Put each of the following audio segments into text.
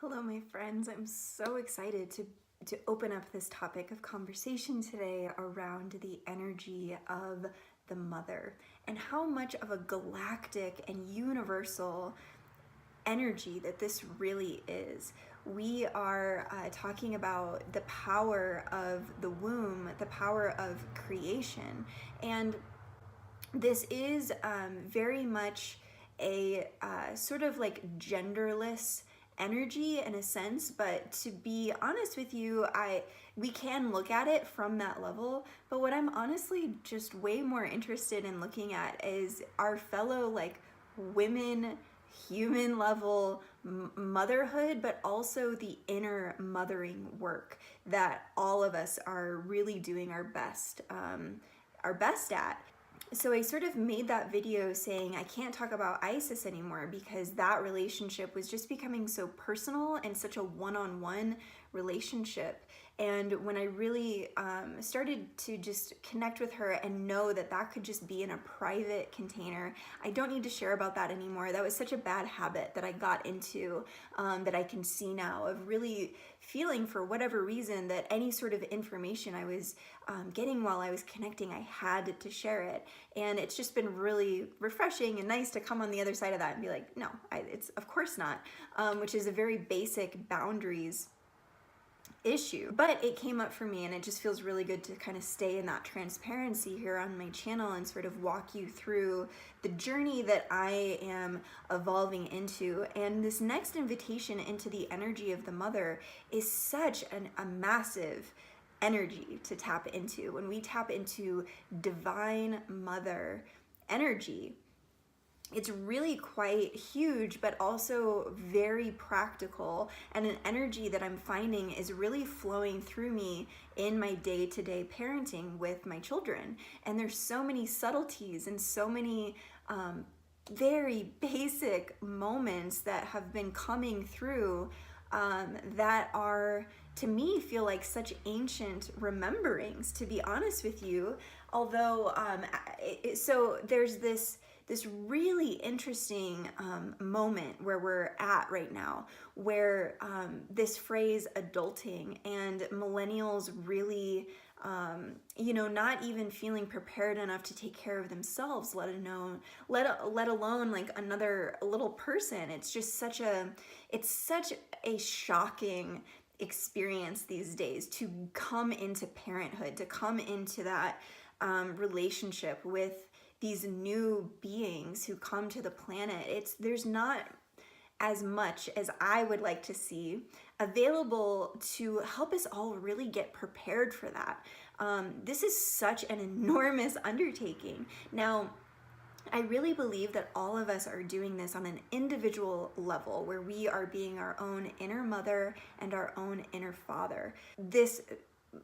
Hello, my friends. I'm so excited to open up this topic of conversation today around the energy of the mother and how much of a galactic and universal energy that this really is. We are talking about the power of the womb, the power of creation, and this is very much a sort of like genderless energy in a sense, but to be honest with you, we can look at it from that level, but what I'm honestly just way more interested in looking at is our fellow like women human level motherhood, but also the inner mothering work that all of us are really doing our best at. So I sort of made that video saying I can't talk about Isis anymore because that relationship was just becoming so personal and such a one-on-one relationship. And when I really started to just connect with her and know that that could just be in a private container, I don't need to share about that anymore. That was such a bad habit that I got into that I can see now, of really feeling for whatever reason that any sort of information I was getting while I was connecting, I had to share it. And it's just been really refreshing and nice to come on the other side of that and be like, no, it's of course not, which is a very basic boundaries issue. But it came up for me, and it just feels really good to kind of stay in that transparency here on my channel and sort of walk you through the journey that I am evolving into. And this next invitation into the energy of the mother is such a massive energy to tap into. When we tap into divine mother energy, it's really quite huge, but also very practical, and an energy that I'm finding is really flowing through me in my day-to-day parenting with my children. And there's so many subtleties and so many very basic moments that have been coming through that are, to me, feel like such ancient rememberings, to be honest with you. Although, so there's this really interesting moment where we're at right now, where this phrase adulting and millennials really, not even feeling prepared enough to take care of themselves, let alone like another little person. It's just such a shocking experience these days to come into parenthood, to come into that relationship with these new beings who come to the planet. There's not as much as I would like to see available to help us all really get prepared for that. This is such an enormous undertaking. Now, I really believe that all of us are doing this on an individual level, where we are being our own inner mother and our own inner father. This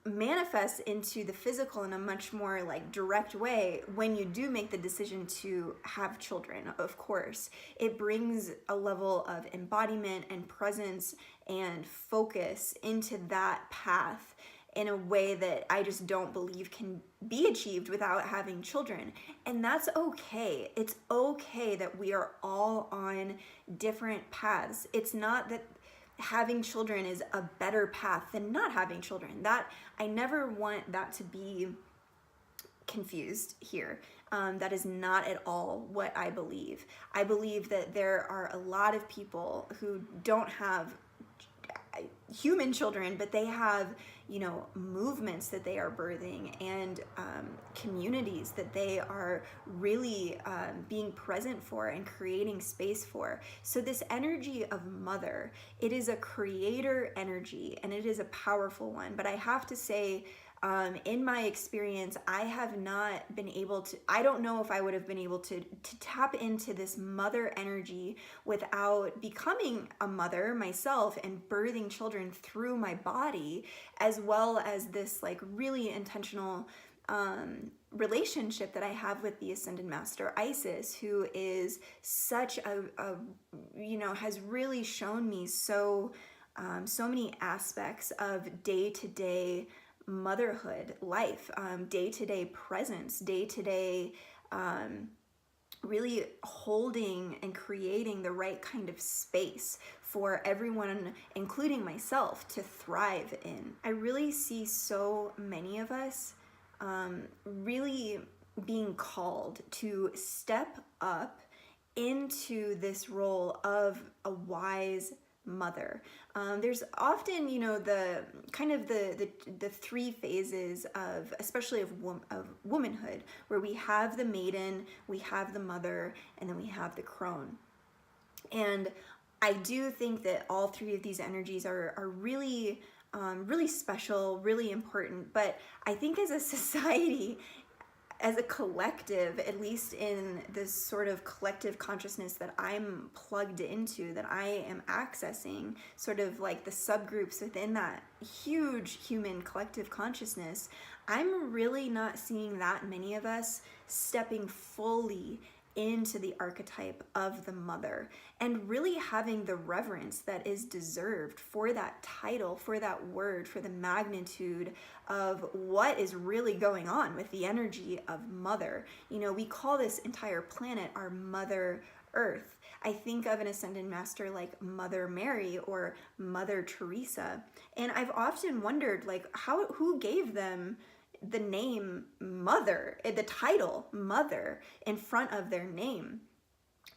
manifests into the physical in a much more like direct way when you do make the decision to have children. Of course, it brings a level of embodiment and presence and focus into that path in a way that I just don't believe can be achieved without having children. And that's okay. It's okay that we are all on different paths. It's not that having children is a better path than not having children. That I never want that to be confused here. That is not at all what I believe. I believe that there are a lot of people who don't have human children, but they have, movements that they are birthing and communities that they are really being present for and creating space for. So this energy of mother, it is a creator energy, and it is a powerful one. But I have to say, in my experience, I have not been able to, I don't know if I would have been able to tap into this mother energy without becoming a mother myself and birthing children through my body, as well as this like really intentional relationship that I have with the Ascended Master Isis, who is such has really shown me so many aspects of day-to-day motherhood life, day-to-day presence, day-to-day really holding and creating the right kind of space for everyone, including myself, to thrive in. I really see so many of us really being called to step up into this role of a wise mother. There's often, the kind of the three phases of, especially of womanhood, where we have the maiden, we have the mother, and then we have the crone. And I do think that all three of these energies are really, really special, really important. But I think as a society, as a collective, at least in this sort of collective consciousness that I'm plugged into, that I am accessing, sort of like the subgroups within that huge human collective consciousness, I'm really not seeing that many of us stepping fully into the archetype of the mother and really having the reverence that is deserved for that title, for that word, for the magnitude of what is really going on with the energy of mother. We call this entire planet our Mother Earth. I think of an ascended master like Mother Mary or Mother Teresa, and I've often wondered, like, who gave them the name mother, the title mother in front of their name?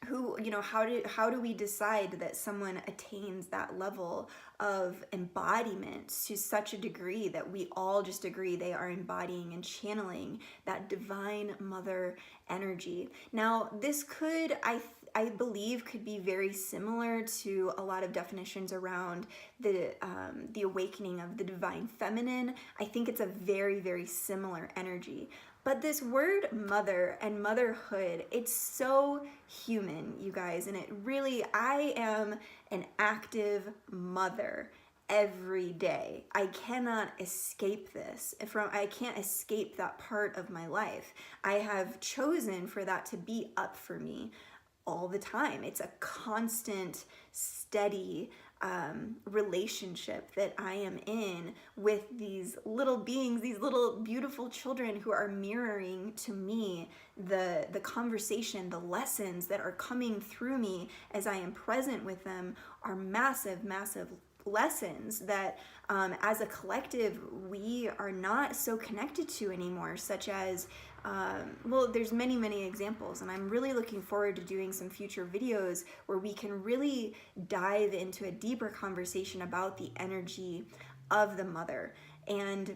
How do we decide that someone attains that level of embodiment to such a degree that we all just agree they are embodying and channeling that divine mother energy? Now, this could, I believe, could be very similar to a lot of definitions around the awakening of the divine feminine. I think it's a very, very similar energy. But this word mother and motherhood, it's so human, you guys. And it really, I am an active mother every day. I cannot escape this. I can't escape that part of my life. I have chosen for that to be up for me all the time. It's a constant, steady relationship that I am in with these little beings, these little beautiful children who are mirroring to me the conversation, the lessons that are coming through me as I am present with them are massive, massive lessons that as a collective we are not so connected to anymore, such as there's many examples, and I'm really looking forward to doing some future videos where we can really dive into a deeper conversation about the energy of the mother and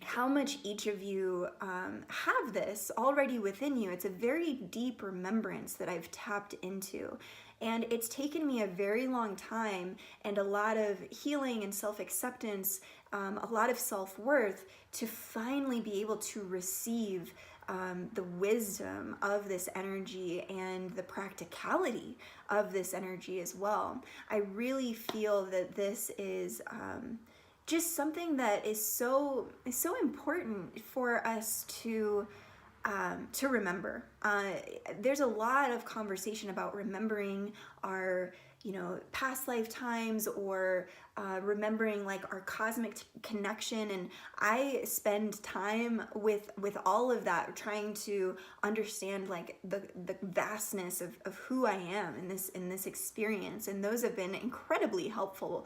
how much each of you have this already within you. It's a very deep remembrance that I've tapped into. And it's taken me a very long time and a lot of healing and self-acceptance, a lot of self-worth to finally be able to receive the wisdom of this energy and the practicality of this energy as well. I really feel that this is just something that is so important for us to remember. There's a lot of conversation about remembering our, past lifetimes or remembering like our cosmic connection. And I spend time with all of that, trying to understand like the vastness of who I am in this experience. And those have been incredibly helpful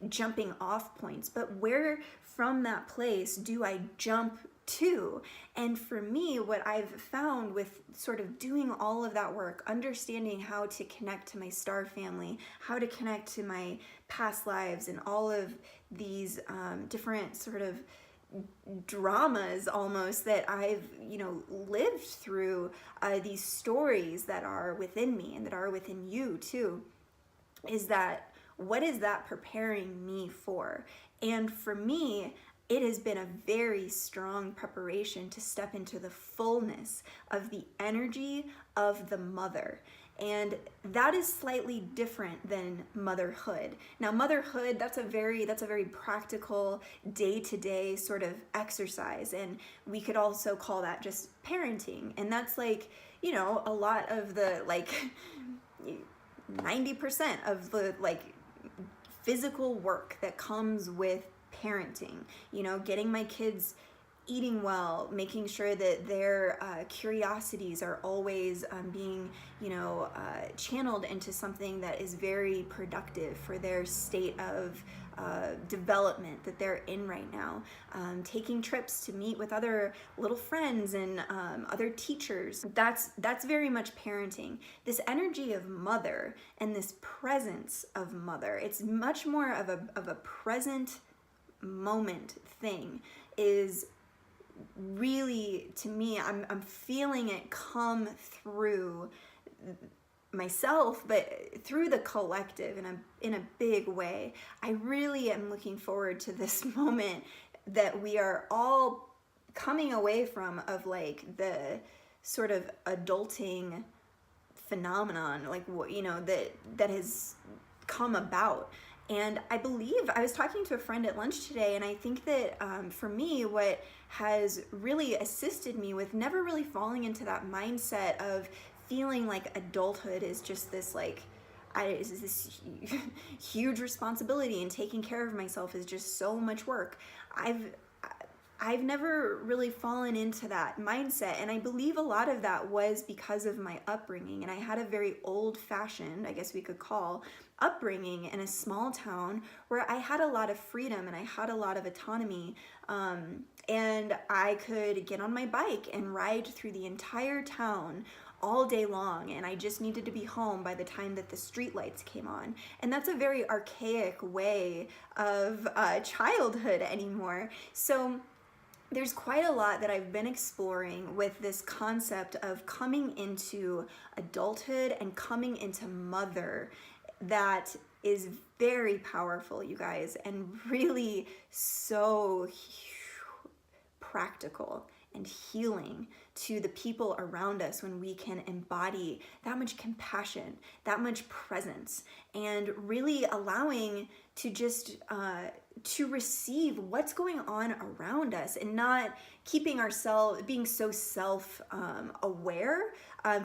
jumping off points. But where from that place do I jump to? And for me, what I've found with sort of doing all of that work, understanding how to connect to my star family, how to connect to my past lives, and all of these different sort of dramas almost that I've lived through, these stories that are within me and that are within you too, is that what is that preparing me for? And for me, it has been a very strong preparation to step into the fullness of the energy of the mother. And that is slightly different than motherhood. Now, motherhood, that's a very practical day-to-day sort of exercise. And we could also call that just parenting. And that's like, a lot of the 90% of the physical work that comes with parenting, getting my kids eating well, making sure that their curiosities are always being, channeled into something that is very productive for their state of development that they're in right now. Taking trips to meet with other little friends and other teachers. That's very much parenting. This energy of mother and this presence of mother, it's much more of a present moment thing, is really, to me, I'm feeling it come through myself, but through the collective in a big way. I really am looking forward to this moment that we are all coming away from, of like the sort of adulting phenomenon, like that has come about. And I believe, I was talking to a friend at lunch today, and I think that for me, what has really assisted me with never really falling into that mindset of feeling like adulthood is just this is this huge responsibility, and taking care of myself is just so much work. I've never really fallen into that mindset, and I believe a lot of that was because of my upbringing. And I had a very old-fashioned, I guess we could call, upbringing in a small town where I had a lot of freedom and I had a lot of autonomy, and I could get on my bike and ride through the entire town all day long, and I just needed to be home by the time that the streetlights came on. And that's a very archaic way of childhood anymore. So there's quite a lot that I've been exploring with this concept of coming into adulthood and coming into mother, that is very powerful, you guys, and really so practical and healing to the people around us when we can embody that much compassion, that much presence, and really allowing to just to receive what's going on around us, and not keeping ourselves being so self-aware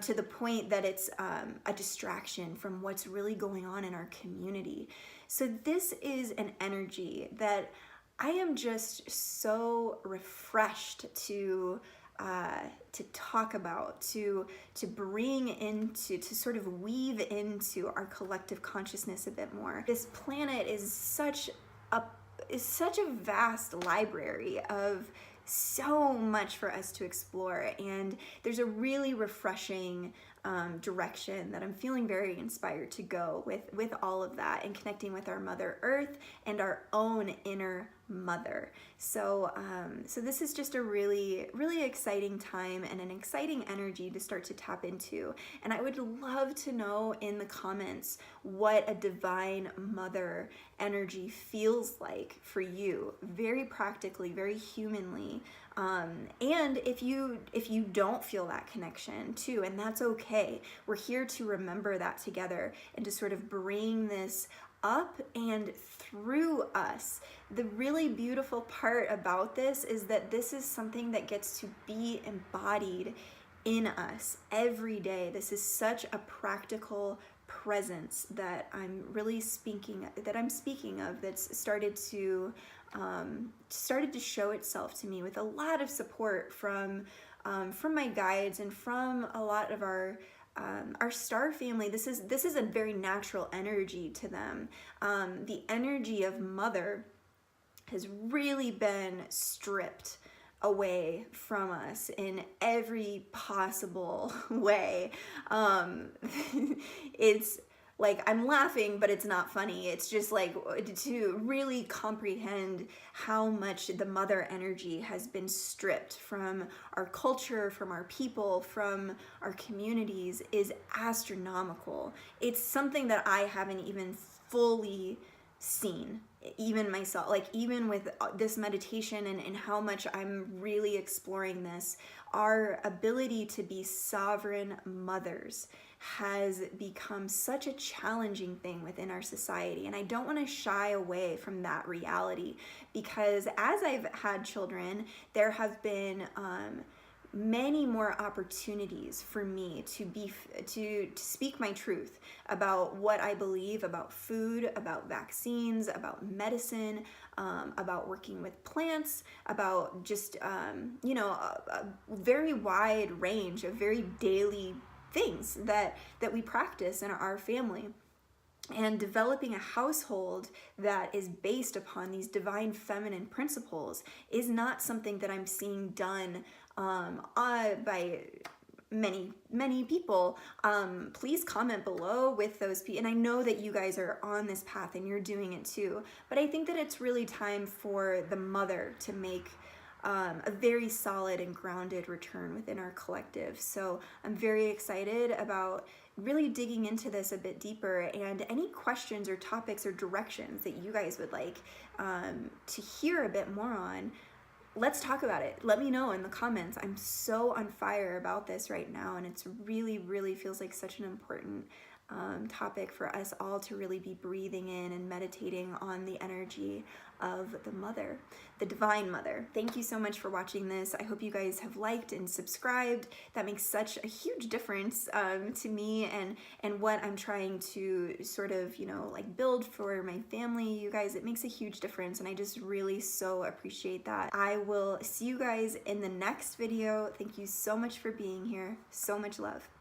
to the point that it's a distraction from what's really going on in our community. So this is an energy that I am just so refreshed to talk about, to bring into, to sort of weave into our collective consciousness a bit more. This planet is such a vast library of so much for us to explore, and there's a really refreshing direction that I'm feeling very inspired to go with all of that, and connecting with our Mother Earth and our own inner mother. So this is just a really, really exciting time and an exciting energy to start to tap into. And I would love to know in the comments what a divine mother energy feels like for you, very practically, very humanly. And if you don't feel that connection too, and that's okay, we're here to remember that together and to sort of bring this up and through us. The really beautiful part about this is that this is something that gets to be embodied in us every day. This is such a practical presence that I'm really speaking of, that's started to show itself to me with a lot of support from my guides and from a lot of our star family. This is a very natural energy to them. The energy of mother has really been stripped away from us in every possible way. It's like, I'm laughing, but it's not funny. It's just like, to really comprehend how much the mother energy has been stripped from our culture, from our people, from our communities is astronomical. It's something that I haven't even fully seen, even myself, like even with this meditation and how much I'm really exploring this. Our ability to be sovereign mothers has become such a challenging thing within our society, and I don't want to shy away from that reality, because as I've had children, there have been many more opportunities for me to speak my truth about what I believe about food, about vaccines, about medicine, about working with plants, about just a very wide range of very daily things that we practice in our family. And developing a household that is based upon these divine feminine principles is not something that I'm seeing done by many people. Please comment below with those people. And I know that you guys are on this path and you're doing it too. But I think that it's really time for the mother to make a very solid and grounded return within our collective. So I'm very excited about really digging into this a bit deeper, and any questions or topics or directions that you guys would like to hear a bit more on, let's talk about it. Let me know in the comments. I'm so on fire about this right now, and it's really feels like such an important topic for us all to really be breathing in and meditating on the energy of the mother, the divine mother. Thank you so much for watching this. I hope you guys have liked and subscribed. That makes such a huge difference to me and what I'm trying to sort of, like build for my family. You guys, it makes a huge difference, and I just really so appreciate that. I will see you guys in the next video. Thank you so much for being here. So much love.